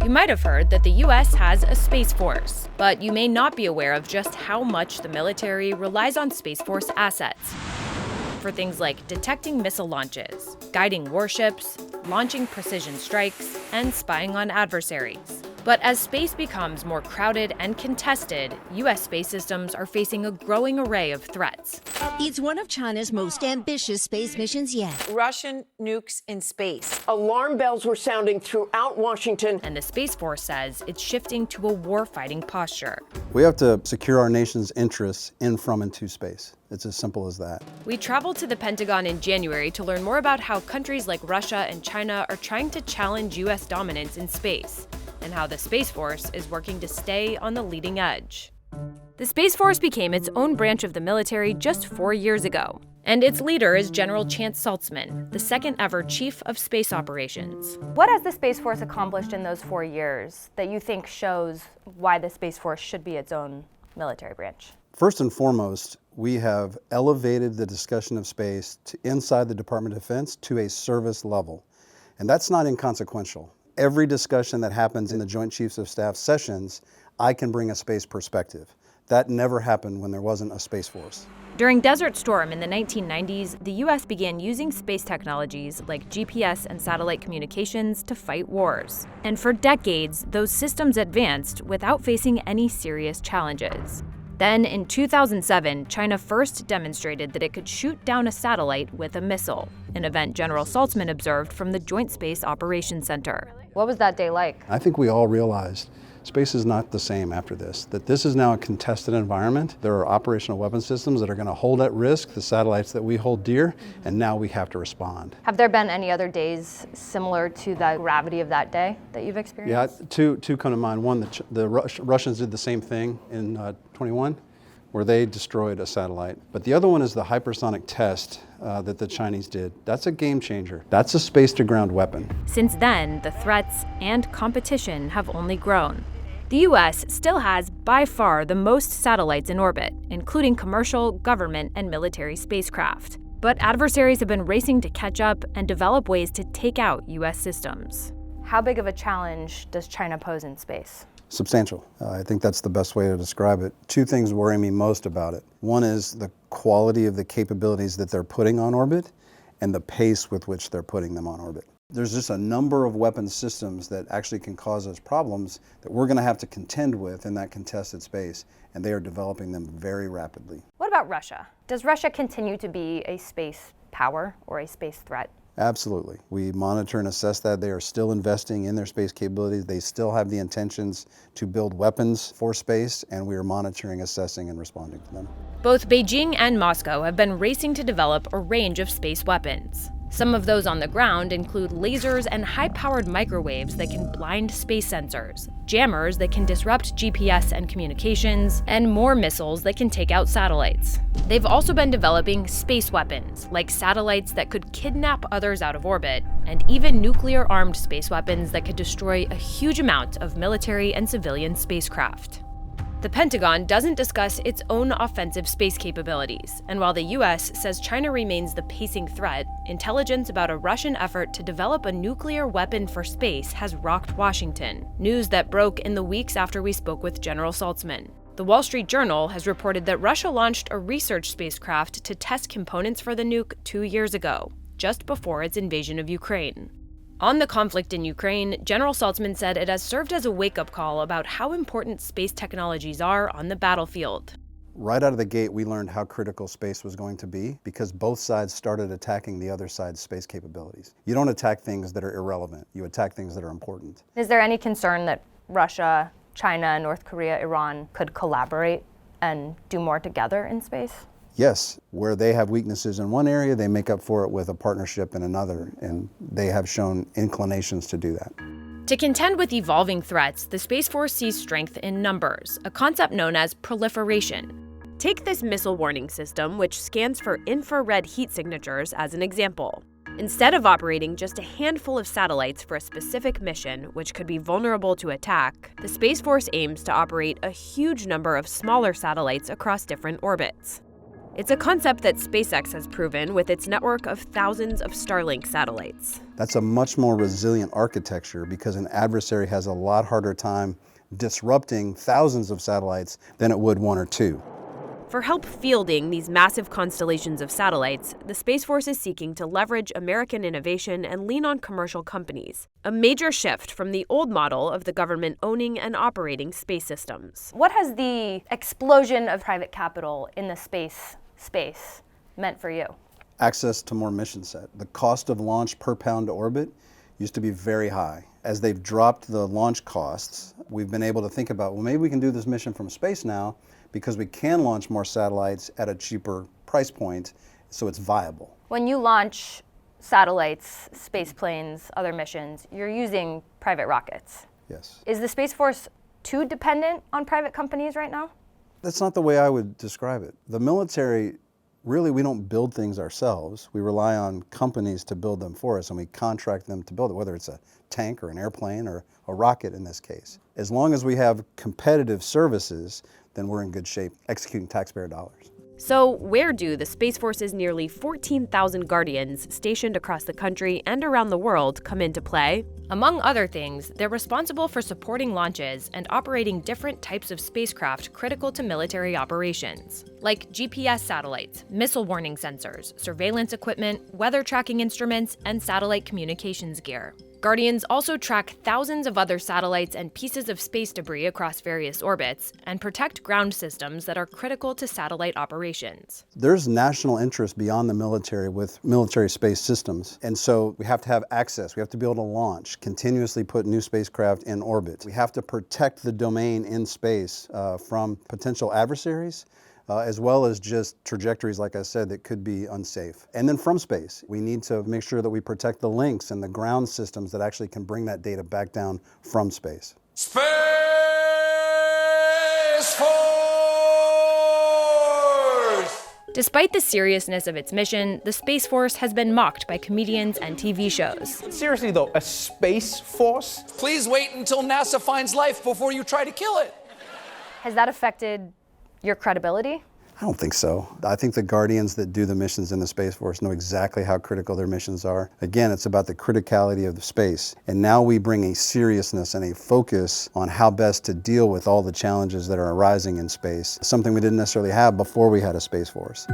You might have heard that the US has a Space Force, but you may not be aware of just how much the military relies on Space Force assets for things like detecting missile launches, guiding warships, launching precision strikes, and spying on adversaries. But as space becomes more crowded and contested, U.S. space systems are facing a growing array of threats. It's one of China's most ambitious space missions yet. Russian nukes in space. Alarm bells were sounding throughout Washington. And the Space Force says it's shifting to a war-fighting posture. We have to secure our nation's interests in, from, and to space. It's as simple as that. We traveled to the Pentagon in January to learn more about how countries like Russia and China are trying to challenge U.S. dominance in space, and how the Space Force is working to stay on the leading edge. The Space Force became its own branch of the military just 4 years ago, and its leader is General Chance Saltzman, the second ever Chief of Space Operations. What has the Space Force accomplished in those 4 years that you think shows why the Space Force should be its own military branch? First and foremost, we have elevated the discussion of space to inside the Department of Defense to a service level, and that's not inconsequential. Every discussion that happens in the Joint Chiefs of Staff sessions, I can bring a space perspective. That never happened when there wasn't a Space Force. During Desert Storm in the 1990s, the U.S. began using space technologies like GPS and satellite communications to fight wars. And for decades, those systems advanced without facing any serious challenges. Then, in 2007, China first demonstrated that it could shoot down a satellite with a missile, an event General Saltzman observed from the Joint Space Operations Center. What was that day like? I think we all realized space is not the same after this, that this is now a contested environment. There are operational weapon systems that are going to hold at risk the satellites that we hold dear, and now we have to respond. Have there been any other days similar to the gravity of that day that you've experienced? Yeah, two come to mind. One, the Russians did the same thing in 21, where they destroyed a satellite. But the other one is the hypersonic test that the Chinese did. That's a game changer. That's a space-to-ground weapon. Since then, the threats and competition have only grown. The U.S. still has, by far, the most satellites in orbit, including commercial, government, and military spacecraft. But adversaries have been racing to catch up and develop ways to take out U.S. systems. How big of a challenge does China pose in space? Substantial. I think that's the best way to describe it. Two things worry me most about it. One is the quality of the capabilities that they're putting on orbit and the pace with which they're putting them on orbit. There's just a number of weapon systems that actually can cause us problems that we're going to have to contend with in that contested space, and they are developing them very rapidly. What about Russia? Does Russia continue to be a space power or a space threat? Absolutely. We monitor and assess that. They are still investing in their space capabilities. They still have the intentions to build weapons for space, and we are monitoring, assessing, and responding to them. Both Beijing and Moscow have been racing to develop a range of space weapons. Some of those on the ground include lasers and high-powered microwaves that can blind space sensors, jammers that can disrupt GPS and communications, and more missiles that can take out satellites. They've also been developing space weapons, like satellites that could kidnap others out of orbit, and even nuclear-armed space weapons that could destroy a huge amount of military and civilian spacecraft. The Pentagon doesn't discuss its own offensive space capabilities, and while the U.S. says China remains the pacing threat, intelligence about a Russian effort to develop a nuclear weapon for space has rocked Washington, news that broke in the weeks after we spoke with General Saltzman. The Wall Street Journal has reported that Russia launched a research spacecraft to test components for the nuke 2 years ago, just before its invasion of Ukraine. On the conflict in Ukraine, General Saltzman said it has served as a wake-up call about how important space technologies are on the battlefield. Right out of the gate, we learned how critical space was going to be because both sides started attacking the other side's space capabilities. You don't attack things that are irrelevant. You attack things that are important. Is there any concern that Russia, China, North Korea, Iran could collaborate and do more together in space? Yes, where they have weaknesses in one area, they make up for it with a partnership in another, and they have shown inclinations to do that. To contend with evolving threats, the Space Force sees strength in numbers, a concept known as proliferation. Take this missile warning system, which scans for infrared heat signatures, as an example. Instead of operating just a handful of satellites for a specific mission, which could be vulnerable to attack, the Space Force aims to operate a huge number of smaller satellites across different orbits. It's a concept that SpaceX has proven with its network of thousands of Starlink satellites. That's a much more resilient architecture because an adversary has a lot harder time disrupting thousands of satellites than it would one or two. For help fielding these massive constellations of satellites, the Space Force is seeking to leverage American innovation and lean on commercial companies, a major shift from the old model of the government owning and operating space systems. What has the explosion of private capital in the space meant for you? Access to more mission set. The cost of launch per pound to orbit used to be very high. As they've dropped the launch costs, we've been able to think about, well, maybe we can do this mission from space now because we can launch more satellites at a cheaper price point, so it's viable. When you launch satellites, space planes, other missions, you're using private rockets. Yes. Is the Space Force too dependent on private companies right now? That's not the way I would describe it. The military, really, we don't build things ourselves. We rely on companies to build them for us, and we contract them to build it, whether it's a tank or an airplane or a rocket in this case. As long as we have competitive services, then we're in good shape executing taxpayer dollars. So, where do the Space Force's nearly 14,000 Guardians stationed across the country and around the world come into play? Among other things, they're responsible for supporting launches and operating different types of spacecraft critical to military operations, like GPS satellites, missile warning sensors, surveillance equipment, weather tracking instruments, and satellite communications gear. Guardians also track thousands of other satellites and pieces of space debris across various orbits and protect ground systems that are critical to satellite operations. There's national interest beyond the military with military space systems, and so we have to have access. We have to be able to launch, continuously put new spacecraft in orbit. We have to protect the domain in space from potential adversaries, as well as just trajectories, like I said, that could be unsafe. And then from space, we need to make sure that we protect the links and the ground systems that actually can bring that data back down from space. Space Force! Despite the seriousness of its mission, the Space Force has been mocked by comedians and TV shows. Seriously though, a Space Force? Please wait until NASA finds life before you try to kill it. Has that affected your credibility? I don't think so. I think the Guardians that do the missions in the Space Force know exactly how critical their missions are. Again, it's about the criticality of the space. And now we bring a seriousness and a focus on how best to deal with all the challenges that are arising in space, something we didn't necessarily have before we had a Space Force.